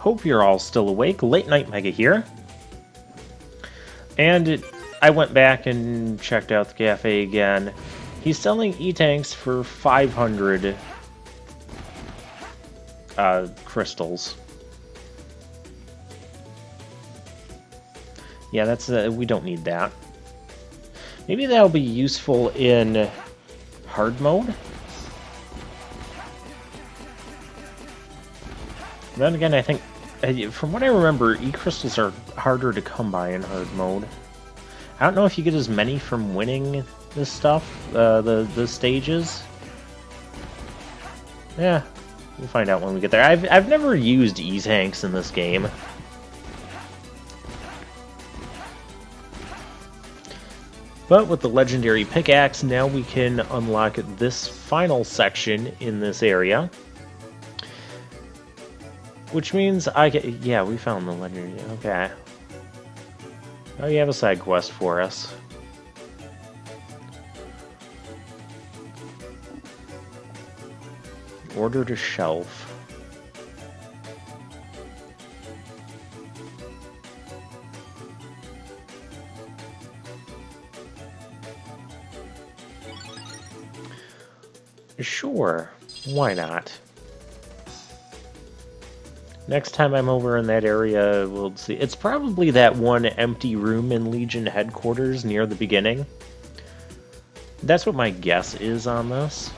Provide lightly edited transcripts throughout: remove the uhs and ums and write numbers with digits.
Hope you're all still awake. Late Night Mega here. And I went back and checked out the cafe again. He's selling E-Tanks for 500 crystals. Yeah, that's we don't need that. Maybe that'll be useful in hard mode. Then again, I think, from what I remember, E-crystals are harder to come by in hard mode. I don't know if you get as many from winning this stuff, the stages. Yeah, we'll find out when we get there. I've never used E-Tanks in this game. But with the legendary pickaxe, now we can unlock this final section in this area. Which means I get... Yeah, we found the legendary... Okay. Oh, you have a side quest for us. Order to shelf. Sure, why not? Next time I'm over in that area, we'll see. It's probably that one empty room in Legion headquarters near the beginning. That's what my guess is on this.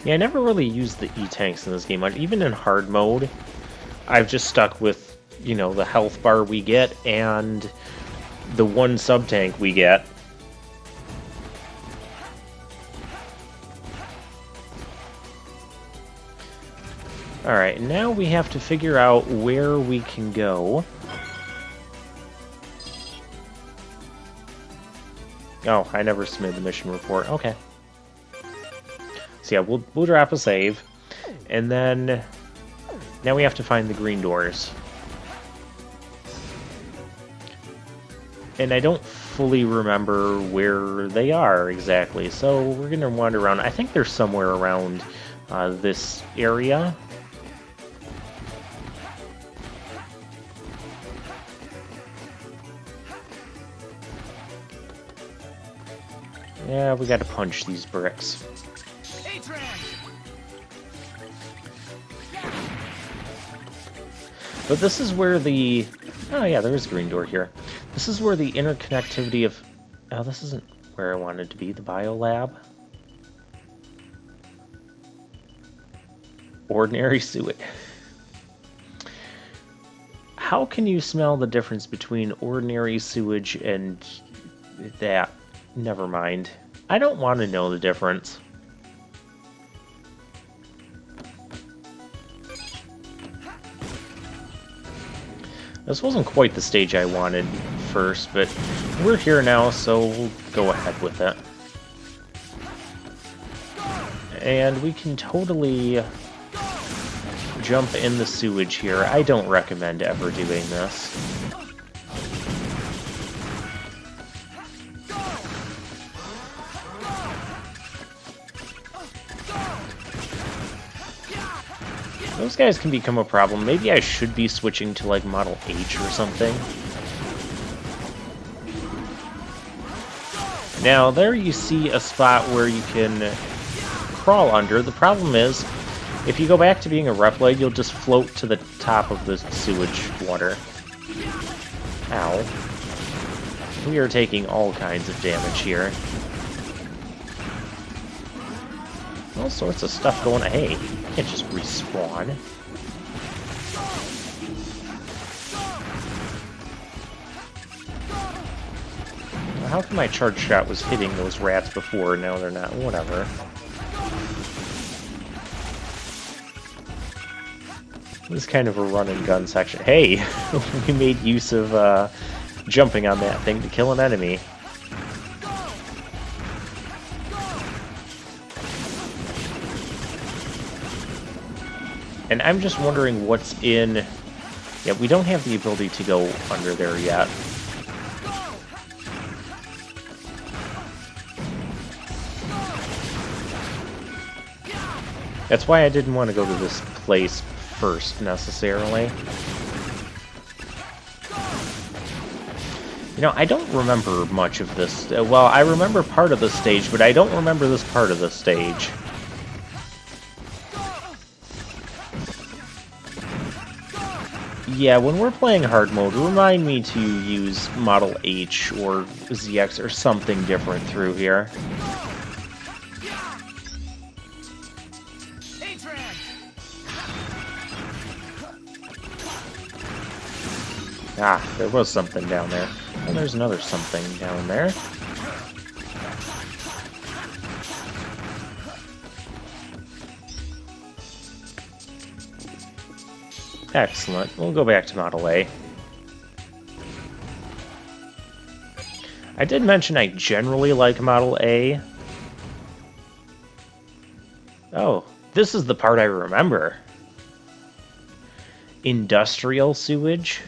Yeah, I never really used the E-Tanks in this game much. Even in hard mode, I've just stuck with, you know, the health bar we get and the one sub-tank we get. Alright, now we have to figure out where we can go. Oh, I never submitted the mission report. Okay. So yeah, we'll drop a save. And then... Now we have to find the green doors. And I don't fully remember where they are exactly, so we're going to wander around. I think they're somewhere around this area. Yeah, we got to punch these bricks. But this is where the... Oh yeah, there is a green door here. This is where the interconnectivity of... Oh, this isn't where I wanted to be, the biolab. Ordinary sewage. How can you smell the difference between ordinary sewage and that? Never mind. I don't want to know the difference. This wasn't quite the stage I wanted first, but we're here now, so we'll go ahead with it. And we can totally jump in the sewage here. I don't recommend ever doing this. Those guys can become a problem. Maybe I should be switching to, like, Model H or something. Now, there you see a spot where you can crawl under. The problem is, if you go back to being a Reploid, you'll just float to the top of the sewage water. Ow. We are taking all kinds of damage here. All sorts of stuff going on. Hey, you can't just respawn. How come my charge shot was hitting those rats before, now they're not? Whatever. This is kind of a run and gun section. Hey! We made use of jumping on that thing to kill an enemy. And I'm just wondering what's in... Yeah, we don't have the ability to go under there yet. That's why I didn't want to go to this place first, necessarily. You know, I don't remember much of this. Well, I remember part of the stage, but I don't remember this part of the stage. Yeah, when we're playing hard mode, remind me to use Model H or ZX or something different through here. Ah, there was something down there. And there's another something down there. Excellent. We'll go back to Model A. I did mention I generally like Model A. Oh, this is the part I remember. Industrial sewage?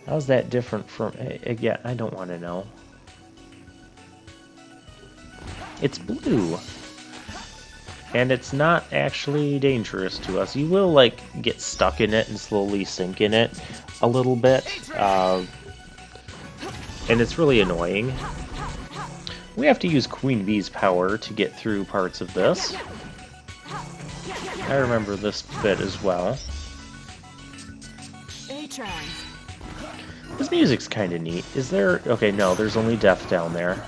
How's that different from... Again, I don't want to know. It's blue. And it's not actually dangerous to us. You will, like, get stuck in it and slowly sink in it a little bit. And it's really annoying. We have to use Queen Bee's power to get through parts of this. I remember this bit as well. This music's kind of neat. Is there... Okay, no, there's only death down there.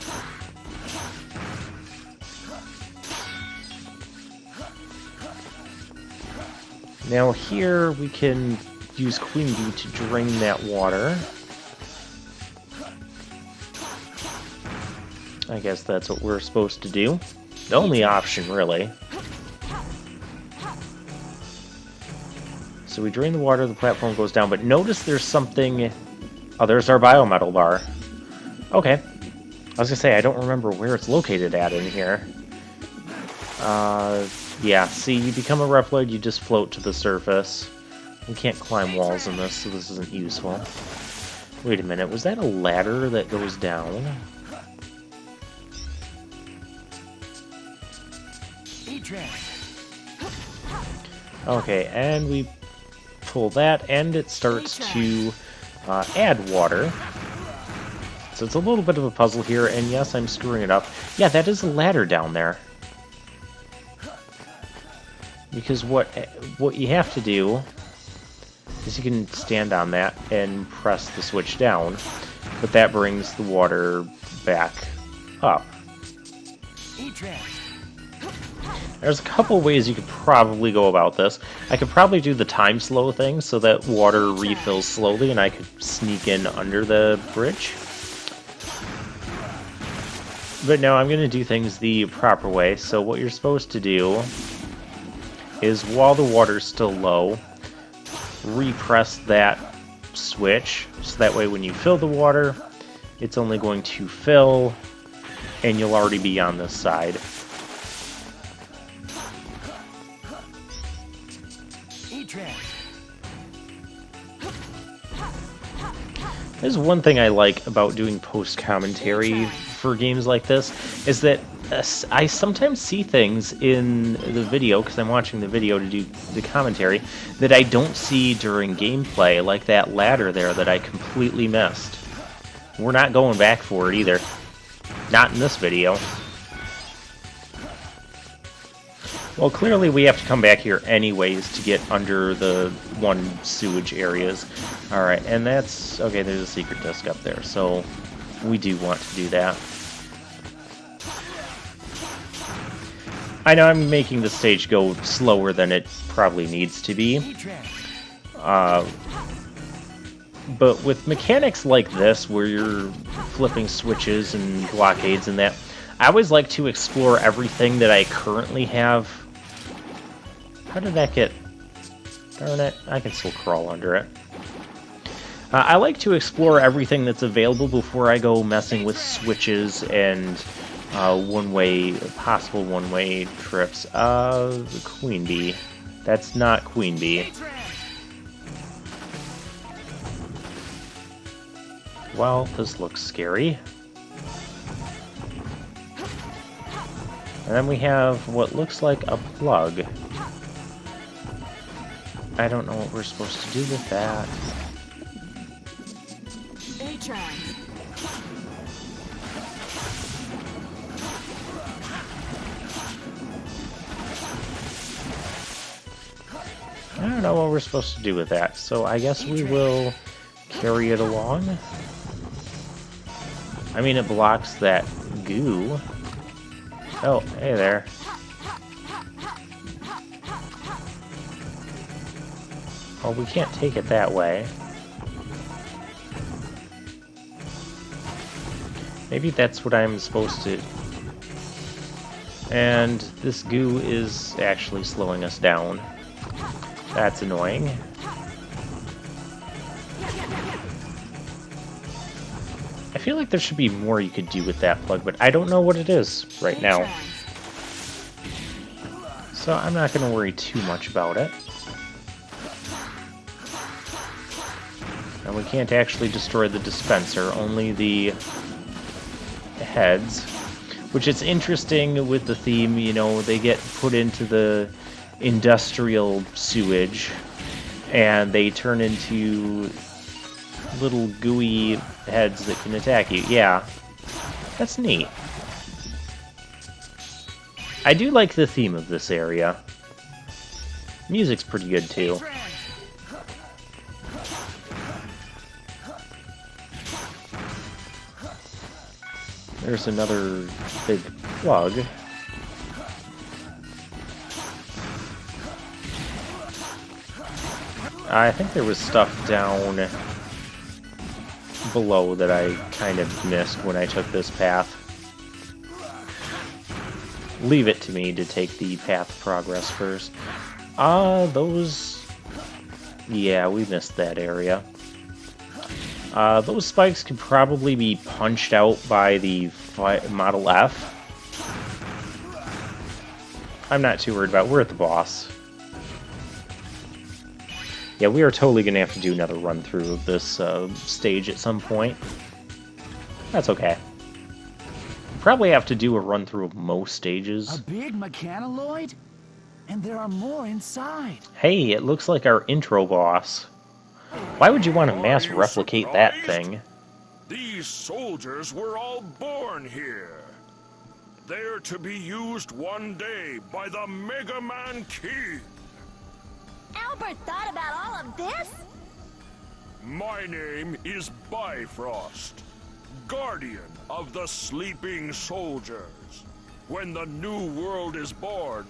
Now here we can use Queen Bee to drain that water. I guess that's what we're supposed to do. The only option, really. So we drain the water, the platform goes down, but notice there's something... Oh, there's our biometal bar. Okay. I was gonna say, I don't remember where it's located at in here. Yeah, see, you become a Reploid, you just float to the surface. You can't climb walls in this, so this isn't useful. Wait a minute, was that a ladder that goes down? Okay, and we pull that, and it starts to add water. So it's a little bit of a puzzle here, and yes, I'm screwing it up. Yeah, that is a ladder down there. Because what you have to do is you can stand on that and press the switch down, but that brings the water back up. There's a couple ways you could probably go about this. I could probably do the time slow thing so that water refills slowly and I could sneak in under the bridge. But no, I'm going to do things the proper way. So what you're supposed to do is, while the water's still low, repress that switch, so that way when you fill the water, it's only going to fill, and you'll already be on this side. There's one thing I like about doing post-commentary for games like this, is that I sometimes see things in the video, because I'm watching the video to do the commentary, that I don't see during gameplay, like that ladder there that I completely missed. We're not going back for it either. Not in this video. Well, clearly we have to come back here anyways to get under the one sewage areas. Alright, and that's... Okay, there's a secret disc up there, so we do want to do that. I know I'm making the stage go slower than it probably needs to be. But with mechanics like this, where you're flipping switches and blockades and that, I always like to explore everything that I currently have. How did that get... Darn it, I can still crawl under it. I like to explore everything that's available before I go messing with switches and possible one-way trips. The Queen Bee. That's not Queen Bee. Well, this looks scary. And then we have what looks like a plug. I don't know what we're supposed to do with that. I don't know what we're supposed to do with that, so I guess we will carry it along. I mean, it blocks that goo. Oh, hey there. Well, we can't take it that way. Maybe that's what I'm supposed to... And this goo is actually slowing us down. That's annoying. I feel like there should be more you could do with that plug, but I don't know what it is right now. So I'm not going to worry too much about it. And we can't actually destroy the dispenser, only the heads. Which is interesting with the theme, you know, they get put into the industrial sewage, and they turn into little gooey heads that can attack you. Yeah, that's neat. I do like the theme of this area. Music's pretty good too. There's another big plug. I think there was stuff down below that I kind of missed when I took this path. Leave it to me to take the path progress first. Those... Yeah, we missed that area. Those spikes could probably be punched out by the Model F. I'm not too worried about it. We're at the boss. Yeah, we are totally going to have to do another run-through of this stage at some point. That's okay. We probably have to do a run-through of most stages. A big mechanaloid? And there are more inside. Hey, it looks like our intro boss. Why would you want to mass replicate that thing? These soldiers were all born here. They're to be used one day by the Mega Man King. Albert thought about all of this? My name is Bifrost, guardian of the sleeping soldiers. When the new world is born,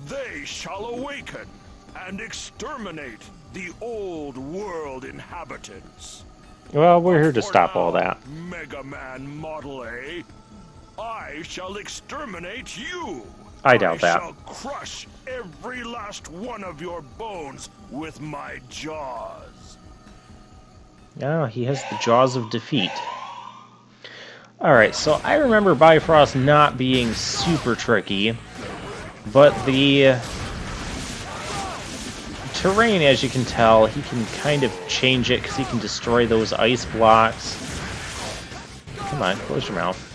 they shall awaken and exterminate the old world inhabitants. Well, we're here to stop all that. Mega Man Model A, I shall exterminate you. I doubt that. I shall crush every last one of your bones with my jaws. Oh, he has the jaws of defeat. Alright, so I remember Bifrost not being super tricky, but the terrain, as you can tell, he can kind of change it because he can destroy those ice blocks. Come on, close your mouth.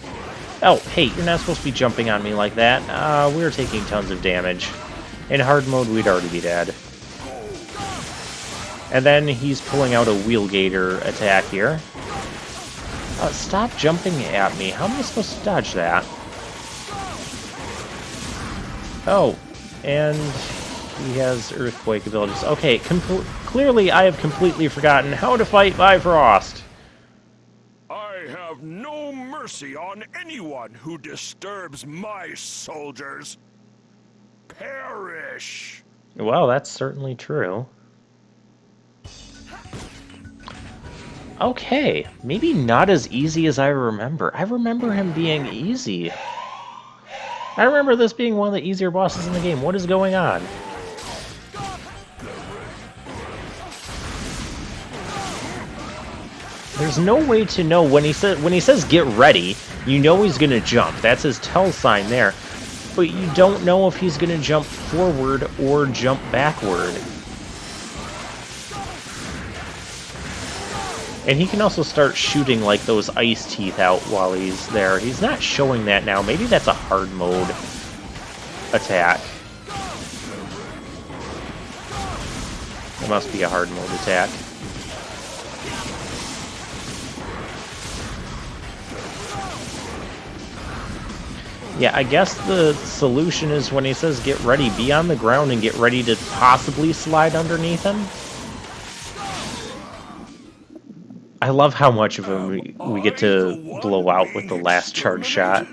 Oh, hey, you're not supposed to be jumping on me like that. We're taking tons of damage. In hard mode, we'd already be dead. And then he's pulling out a wheel gator attack here. Stop jumping at me. How am I supposed to dodge that? Oh, and he has earthquake abilities. Okay, clearly I have completely forgotten how to fight Bifrost. I have no mercy on anyone who disturbs my soldiers. Perish! Well, that's certainly true. Okay, maybe not as easy as I remember. I remember him being easy. I remember this being one of the easier bosses in the game. What is going on? There's no way to know when he says get ready, you know he's gonna jump. That's his tell sign there. But you don't know if he's gonna jump forward or jump backward. And he can also start shooting like those ice teeth out while he's there. He's not showing that now. Maybe that's a hard mode attack. It must be a hard mode attack. Yeah, I guess the solution is when he says get ready, be on the ground and get ready to possibly slide underneath him. I love how much of him we get to blow out with the last charge shot.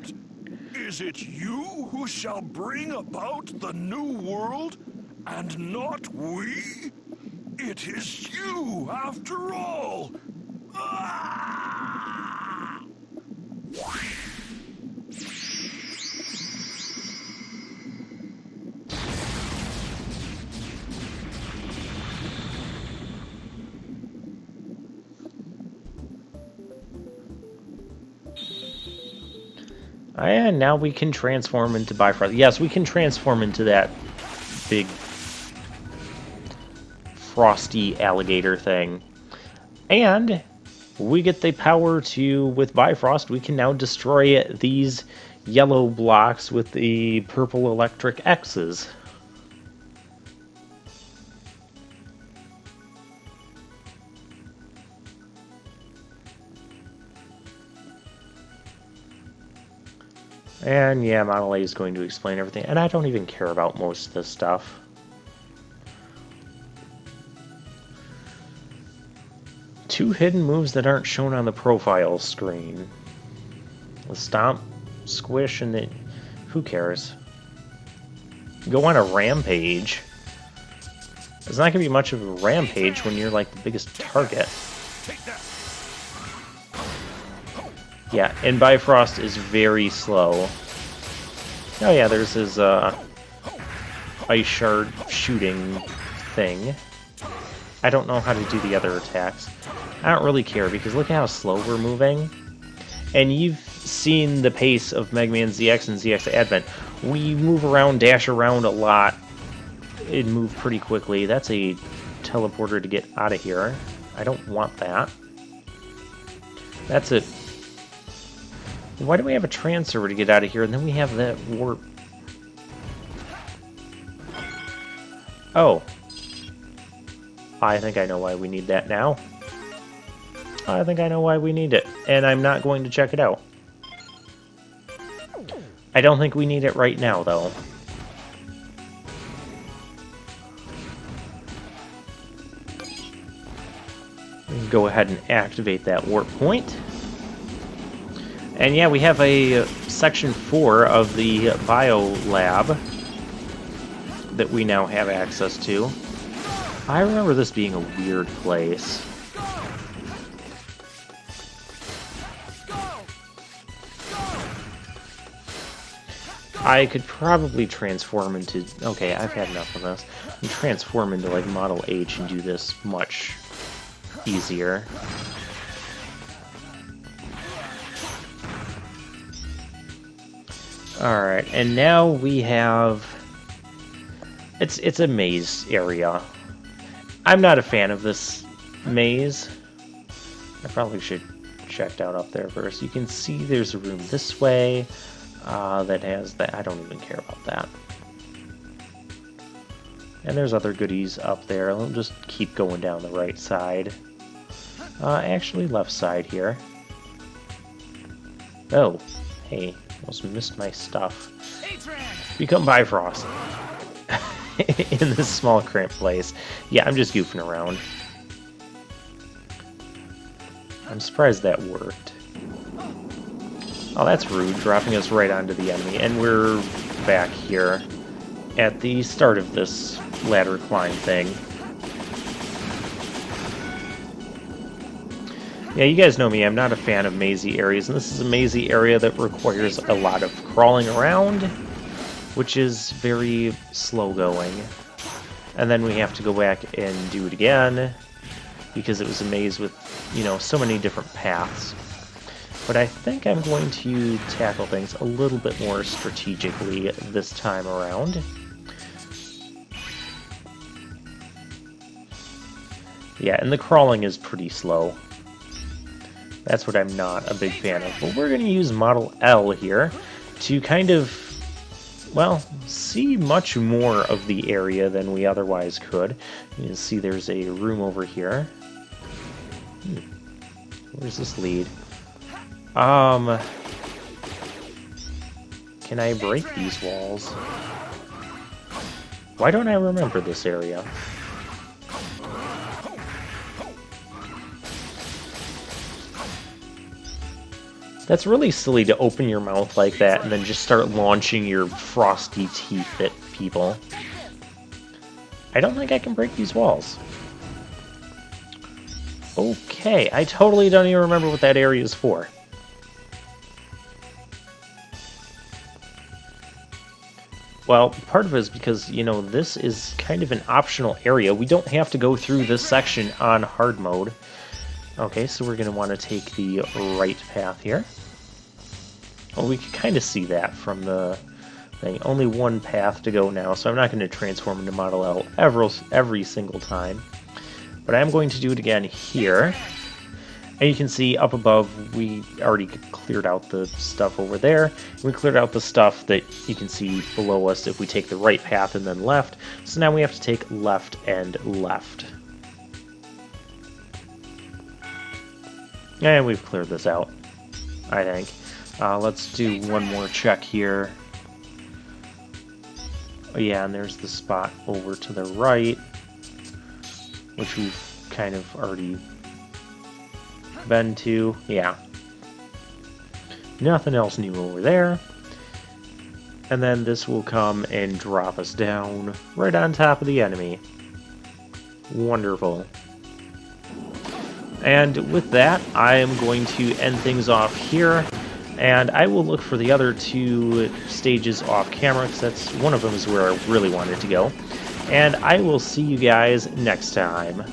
Is it you who shall bring about the new world, and not we? It is you, after all! Ah! And now we can transform into Bifrost. Yes, we can transform into that big frosty alligator thing. And we get the power to, with Bifrost, we can now destroy these yellow blocks with the purple electric X's. And yeah, Model A is going to explain everything, and I don't even care about most of this stuff. Two hidden moves that aren't shown on the profile screen. The stomp, squish, and the... who cares? Go on a rampage. It's not going to be much of a rampage when you're like the biggest target. Yeah, and Bifrost is very slow. Oh yeah, there's his ice shard shooting thing. I don't know how to do the other attacks. I don't really care, because look at how slow we're moving. And you've seen the pace of Mega Man ZX and ZX Advent. We move around, dash around a lot, and move pretty quickly. That's a teleporter to get out of here. I don't want that. That's it. Why do we have a transfer to get out of here, and then we have that warp? Oh. I think I know why we need that now. I think I know why we need it, and I'm not going to check it out. I don't think we need it right now, though. Go ahead and activate that warp point. And yeah, we have a section 4 of the bio lab that we now have access to. I remember this being a weird place. I could probably transform into... Okay, I've had enough of this. And transform into like Model H and do this much easier. Alright, and now we have... It's a maze area. I'm not a fan of this maze. I probably should check out up there first. You can see there's a room this way that has that. I don't even care about that. And there's other goodies up there. I'll just keep going down the right side. Actually, left side here. Oh, hey, almost missed my stuff. Become Bifrost. In this small cramped place. Yeah, I'm just goofing around. I'm surprised that worked. Oh, that's rude, dropping us right onto the enemy. And we're back here at the start of this ladder climb thing. Yeah, you guys know me, I'm not a fan of mazy areas, and this is a mazy area that requires a lot of crawling around, which is very slow going. And then we have to go back and do it again, because it was a maze with, you know, so many different paths. But I think I'm going to tackle things a little bit more strategically this time around. Yeah, and the crawling is pretty slow. That's what I'm not a big fan of. But we're going to use Model L here to kind of well, see much more of the area than we otherwise could. You can see there's a room over here. Where does this lead? Can I break these walls? Why don't I remember this area? That's really silly to open your mouth like that and then just start launching your frosty teeth at people. I don't think I can break these walls. Okay, I totally don't even remember what that area is for. Well, part of it is because, you know, this is kind of an optional area. We don't have to go through this section on hard mode. Okay, so we're going to want to take the right path here. Well, we can kind of see that from the thing. Only one path to go now, so I'm not going to transform into Model L every single time. But I'm going to do it again here. And you can see up above, we already cleared out the stuff over there. We cleared out the stuff that you can see below us if we take the right path and then left. So now we have to take left and left. And we've cleared this out, I think. Let's do one more check here. Oh, yeah, and there's the spot over to the right, which we've kind of already been to. Yeah. Nothing else new over there. And then this will come and drop us down right on top of the enemy. Wonderful. And with that, I am going to end things off here. And I will look for the other two stages off camera, because that's one of them is where I really wanted to go. And I will see you guys next time.